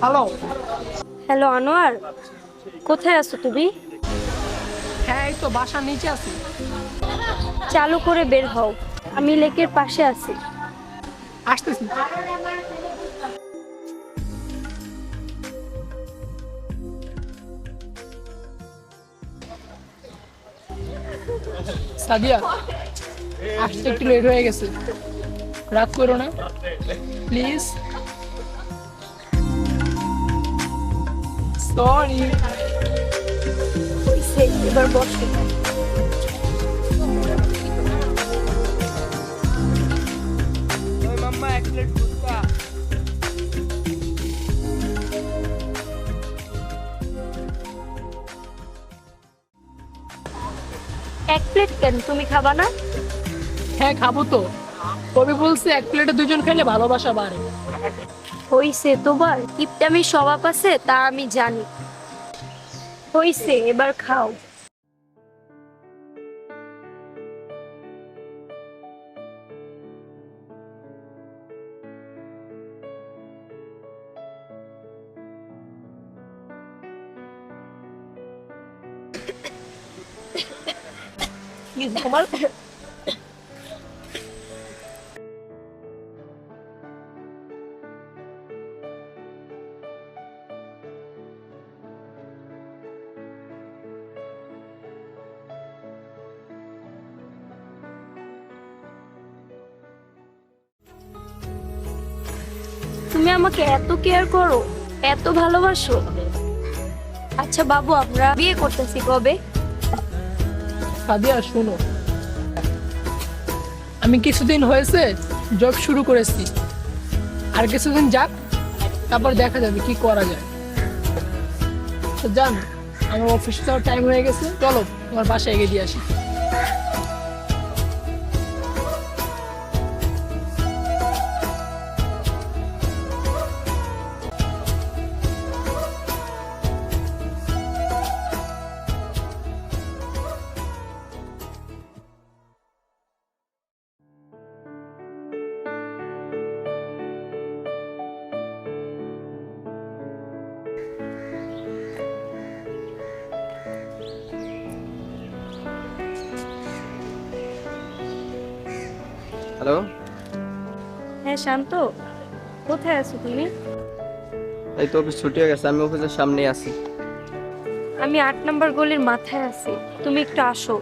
Hello. Hello Anwar, কোথায় আছো তুমি? হ্যাঁ, এই তো বাসার নিচে আছি। চালু করে বের হও, আমি লেকের পাশে আছি। আসতেছি। সাদিয়া, আসতে একটু লেট হয়ে গেছে, রাগ করো না প্লিজ। সরি। হইছে, এবার বসো। এক প্লেট কেন, তুমি খাবা না? হ্যাঁ, খাবো তো। কবি বলছে এক প্লেটে দুজন খেলে ভালোবাসা বাড়ে। হইছে, তোমার কিপটামি স্বভাব আছে তা আমি জানি। হইছে, এবার খাও। কি তোমার? তুমি আমাকে এত কেয়ার করো, এত ভালোবাসো। আচ্ছা বাবু, আমরা বিয়ে করতেছি কবে? সাদিয়া শোনো, আমি কিছুদিন হয়েছে জব শুরু করেছি, আর কিছুদিন যাক, তারপর দেখা যাবে কি করা যায়। তো জান, আমার অফিসে যাওয়ার টাইম হয়ে গেছে, চলো তোমার বাসায় এগিয়ে দিয়ে আসি। হ্যালো। হ্যাঁ শান্ত, কোথায় আছো তুমি? এই তো অফিস ছুটি হয়ে গেছে, আমি অফিসের সামনেই আছি। আমি 8 নম্বর গলির মাথায় আছি, তুমি একটু আসো।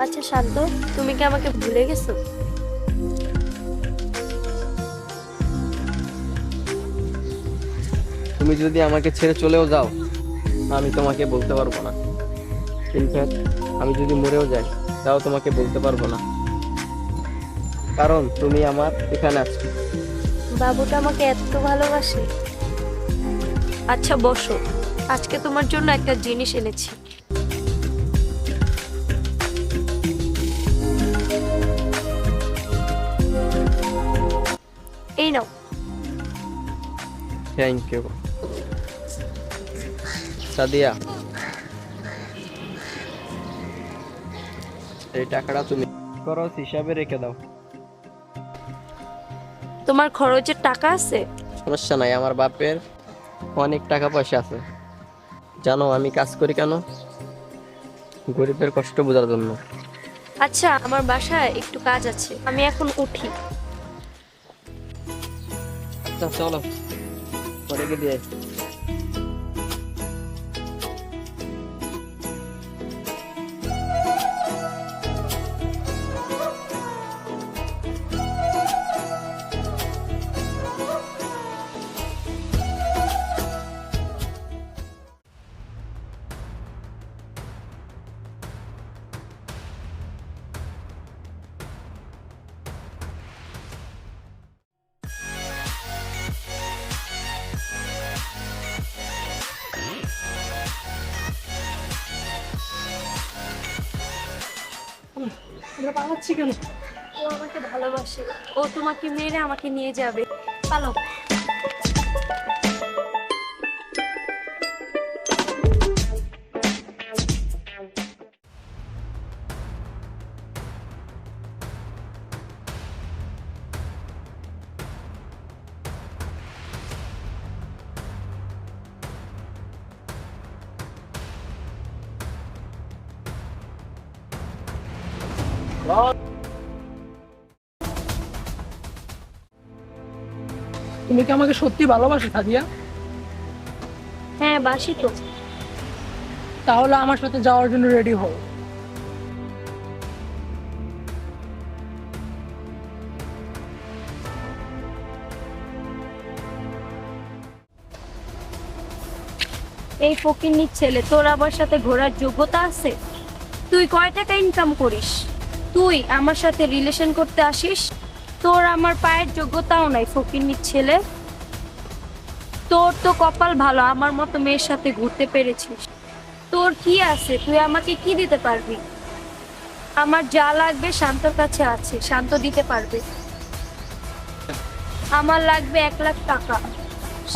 আচ্ছা শান্ত, তুমি কি আমাকে ভুলে গেছো? তুমি যদি আমাকে ছেড়ে চলেও যাও, আমি তোমাকে বলতে পারবো না। ইনফ্যাক্ট আমি যদি মরেও যাই, তাও তোমাকে বলতে পারবো না, কারণ তুমি আমার এখানে আছো। বাবুটা আমাকে এত ভালোবাসে। আচ্ছা বসো, আজকে তোমার জন্য একটা জিনিস এনেছি। এই নাও। Thank you Sadia. এই টাকাটা তুমি খরচ হিসাবে রেখে দাও। তোমার খরচের টাকা আছে? সমস্যা নাই, আমার বাপের অনেক টাকা পয়সা আছে। জানো আমি কাজ করি কেন? গরিবের কষ্ট বোঝার জন্য। আচ্ছা, আমার বাসায় একটু কাজ আছে, আমি এখন উঠি। আচ্ছা চলো, পরে গিয়ে দিয়ে আসি। আমরা পালাচ্ছি কেন? ও আমাকে ভালোবাসে, ও তোমাকে মেরে আমাকে নিয়ে যাবে। পালো। তুমি কি আমাকে সত্যি ভালোবাসো সাদিয়া? হ্যাঁ বাসি তো। তাহলে আমার সাথে যাওয়ার জন্য রেডি হও। এই ফকিন্নির ছেলে, তোর আমার সাথে ঘোরার যোগ্যতা আছে? তুই কয় টাকা ইনকাম করিস? তুই আমার সাথে রিলেশন করতে আসিস? তোর আমার পায়ের যোগ্যতাও নাই ফকিন্নির ছেলে। তোর তো কপাল ভালো, আমার মতো মেয়ের সাথে ঘুরতে পেরেছিস। তোর কি আছে? তুই আমাকে কি দিতে পারবি? আমার যা লাগবে শান্তর কাছে আছে, শান্ত দিতে পারবে। আমার লাগবে 1,00,000 টাকা।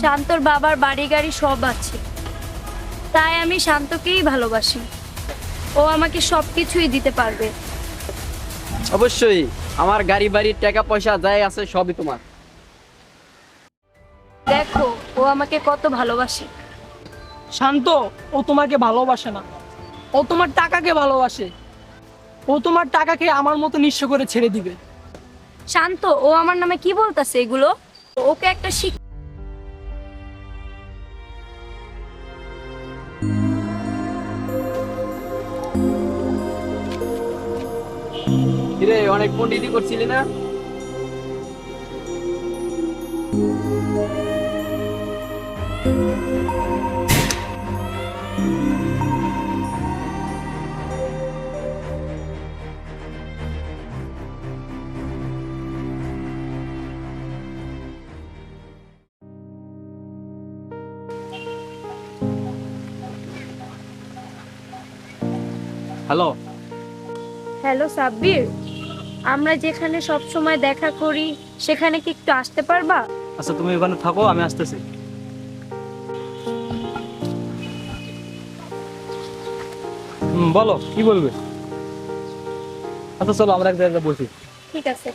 শান্তর বাবার বাড়ি গাড়ি সব আছে, তাই আমি শান্তকেই ভালোবাসি। ও আমাকে সবকিছুই দিতে পারবে। অবশ্যই, আমার গাড়ি বাড়ির টাকা পয়সা যাই আছে সবই তোমার। দেখো ও আমাকে কত ভালোবাসে। শান্ত, ও তোমাকে ভালোবাসে না, ও তোমার টাকাকে ভালোবাসে। ও তোমার টাকাকে আমার মতো নিঃস্ব করে ছেড়ে দিবে। শান্ত, ও আমার নামে কি বলতেছে এগুলো? ওকে একটা কিরে, অনেক পণ্ডিতি করছিলি না? হ্যালো। হ্যালো সাব্বির, আমরা যেখানে সব সময় দেখা করি সেখানে কি একটু আসতে পারবা? আচ্ছা, তুমি ওখানে থাকো, আমি আসতেছি। বলো, কি বলবে? আচ্ছা চলো, আমরা এক জায়গায় বসি। ঠিক আছে।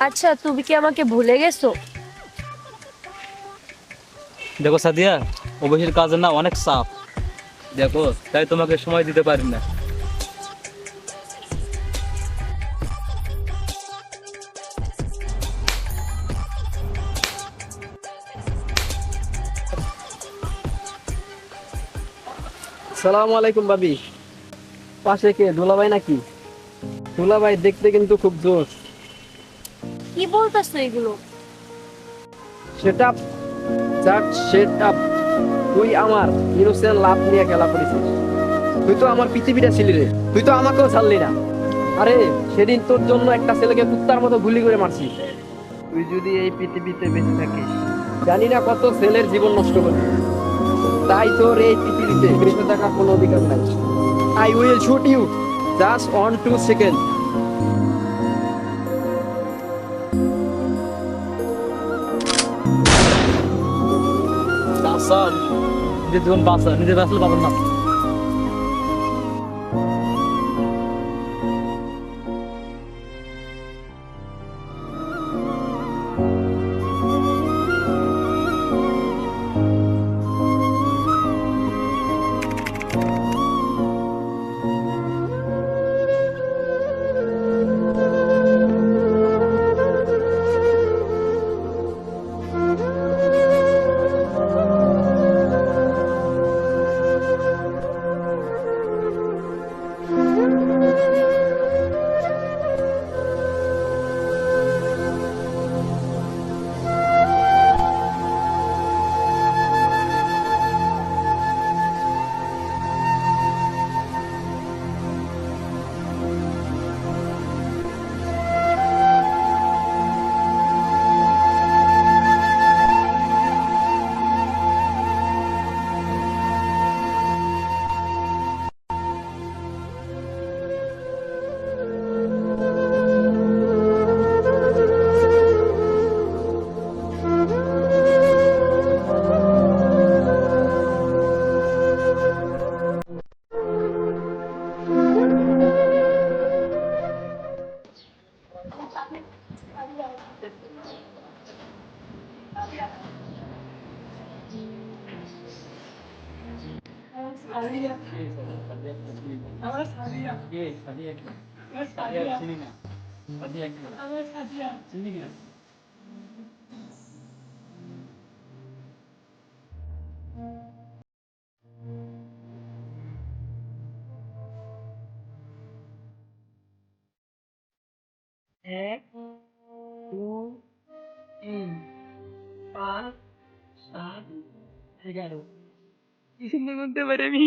আচ্ছা, তুমি কি আমাকে ভুলে গেছো? দেখো সাদিয়া, অফিসের কাজে না অনেক চাপ, দেখো তাই তোমাকে সময় দিতে পারি না। সালামু আলাইকুম ভাবি। পাশে কে, দুলাভাই নাকি? দুলাভাই দেখতে কিন্তু খুব জোশ। কি বলতেছো এগুলো? Set up, just set up. তুই আমার ইনোসেন্ট লাভ নিয়ে খেলা করেছিস। তুই তো আমার পৃথিবীটা ছিলি রে, তুই তো আমাকেও ছাড়লি না। আরে সেদিন তোর জন্য একটা ছেলেকে কুত্তার মতো গুলি করে মারছিস। তুই যদি এই পৃথিবীতে বেঁচে থাকিস, জানি না কত ছেলের জীবন নষ্ট করবি। তাই তোর এই পৃথিবীতে বেঁচে থাকার কোনো অধিকার নাই। I will shoot you just on 2 second. নিজের জীবন বাঁচা, নিজে বাঁচলে পাবেন না। আমার সাদিয়া কে সাদিয়া কি আমার সাদিয়া চিনি না সাদিয়া কি আমার সাদিয়া চিনি না এক দুই তিন পাঁচ সাত 11 কি সুন্দর বলতে পারি আমি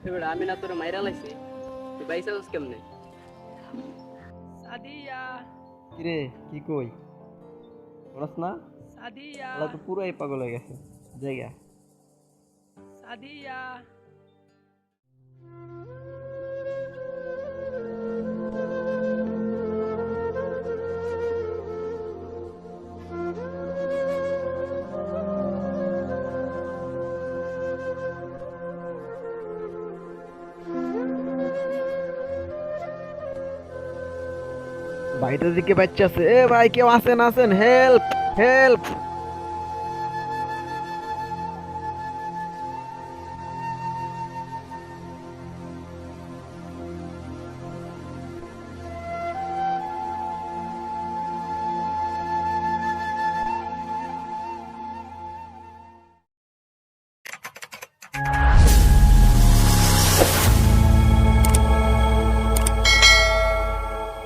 এবার আমি না তোর মাইরা লাইছি তুই বাইসা আছিস কেমনে সাদিয়া কিরে কি কই বলছ না সাদিয়া আলা তো পুরাই পাগল হয়ে গেছে জায়গা সাদিয়া বাইরের দিকে বাচ্চা আছে, এ ভাই কেউ আছেন, হেল্প হেল্প।